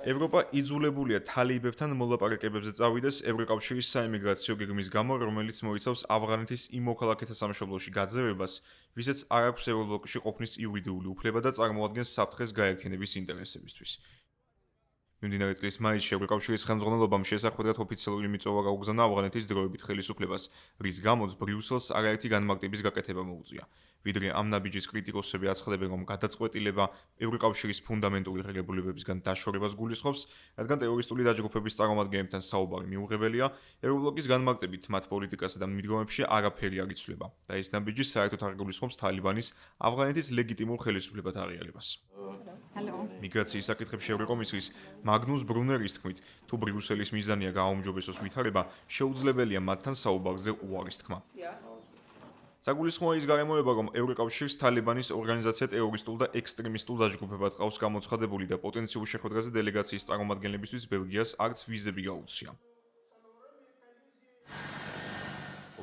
ევროპა იძულებულია თალიბებთან მოლაპარაკებებზე წავიდეს ევროკავშირის საიმიგრაციო გეგმის გამო, რომელიც მოიცავს ავღანეთის იმ მოქალაქეთა სამშობლოში გაძევებას, ვისაც არ აქვს ევრობლოკში ყოფნის იურიდიული უფლება და წარმოადგენს საფრთხეს გაერთიანების ინტერესებისთვის. მიმდინარე წლის მაისში ევროკავშირის ხელმძღვანელობამ შესახვედრად ოფიციალური მიწვევა გაუგზავნა ავღანეთის დროებით ხელისუფლებას, რის გამოც ბრიუსელს არაერთი განმარტების გაკეთება მოუწია. ვიდრე ამ ნაბიჯის კრიტიკოსები აცხადებენ, რომ გადაწყვეტილება ევროკავშირის ფუნდამენტური ღირებულებებისგან დაშორებას გულისხმობს, რადგან ტერორისტული დაჯგუფების წარმომადგენლებთან საუბარი მიუღებელია, ევრობლოკის განმარტებით მათ პოლიტიკასა და მიდგომებში არაფერი არ იცვლება და ეს ნაბიჯი საერთოდ არ გულისხმობს თალიბანის ავღანეთის ლეგიტიმურ ხელისუფლებად აღიარებას. მიგრაციის საკითხებში ევროკომისრის მაგნუს ბრუნერის თქმით, თუ ბრიუსელის მიზანია გააუმჯობესოს ვითარება, შეუძლებელია მათთან საუბარზე უარის თქმა. საგულისხმოა ის გარემოება, რომ ევროკავშირს თალიბანის ორგანიზაცია ტერორისტულ და ექსტრემისტულ დაჯგუფებად ყავს გამოცხადებული და პოტენციურ შეხვედრაზე დელეგაციის წარმომადგენლებისთვის ბელგიას არც ვიზები გაუწია.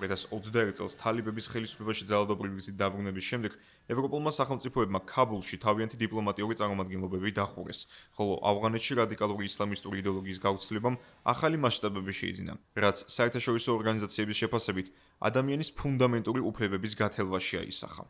2021 წელს თალიბების ხელისუფლებაში ძალადობრივი გზით დაბრუნების შემდეგ ევროპულმა სახელმწიფოებმა ქაბულში თავიანთი დიპლომატიური წარმომადგენლობები დახურეს, ხოლო ავღანეთში რადიკალური ისლამისტური იდეოლოგიის გავრცელებამ ახალი მასშტაბები შეიძინა, რაც საერთაშორისო ორგანიზაციების შეფასებით ადამიანის ფუნდამენტური უფლებების გათელვაში აისახა.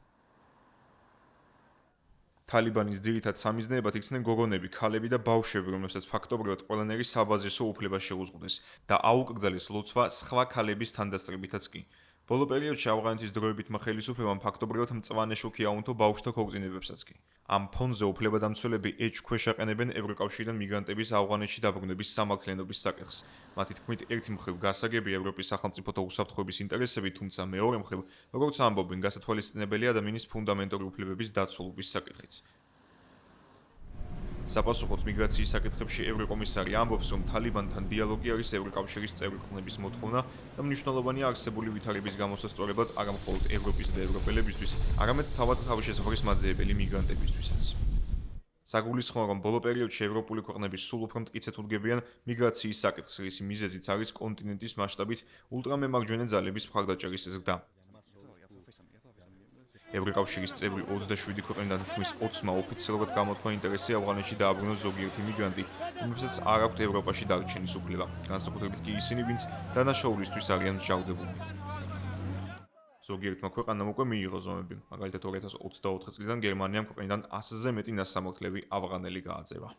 თალიბანის ძირითად სამიზნეებად იქცნენ გოგონები, ქალები და ბავშვები, რომლებსაც ფაქტობრივად ყველანაირი საბაზისო უფლება შეუზღუდეს და აუკრძალეს ლოცვა სხვა ქალების თანდასწრებითაც კი. ბოლო პერიოდში ავღანეთის დროებითმა ხელისუფლებამ ფაქტობრივად მწვანე შუქი აუნთო ბავშვთა ქორწინებებსაც კი. ამ ფონზე უფლებადამცველები ეჭვქვეშ აყენებენ ევროკავშირიდან მიგრანტების ავღანეთში დაბრუნების სამართლიანობის საკითხს. მათი თქმით, ერთი მხრივ გასაგებია ევროპის სახელმწიფოთა უსაფრთხოების ინტერესები, თუმცა მეორე მხრივ, როგორც ამბობენ, გასათვალისწინებელია ადამიანის ფუნდამენტური უფლებების დაცულობის საკითხიც. საპასუხოდ მიგრაციის საკითხებში ევროკომისარი ამბობს, რომ თალიბანთან დიალოგი არის ევროკავშირის წევრი ქვეყნების მოთხოვნა და მნიშვნელოვანია არსებული ვითარების გამოსასწორებლად არა მხოლოდ ევროპის და ევროპელებისთვის, არამედ თავად თავშესაფრის მაძიებელი მიგრანტებისთვისაც. საგულისხმოა, რომ ბოლო პერიოდში ევროპული ქვეყნები სულ უფრო მტკიცედ უდგებიან მიგრაციის საკითხს, რის მიზეზიც არის კონტინენტის მასშტაბით ულტრამემარჯვენე ძალების მხარდაჭერის ზრდა. ევროკავშირის წევრი 27 ქვეყნიდან თითქმის 20-მა ოფიციალურად გამოთქვა ინტერესი ავღანეთში დააბრუნოს ზოგიერთი მიგრანტი, რომლებსაც არ აქვთ ევროპაში დარჩენის უფლება, განსაკუთრებით კი ისინი, ვინც დანაშაულისთვის არიან მსჯავრდებულნი. ზოგიერთმა ქვეყანამ უკვე მიიღო ზომები, მაგალითად 2024 წლიდან გერმანიამ ქვეყნიდან 100-ზე მეტი ნასამართლები ავღანელი გააძევა.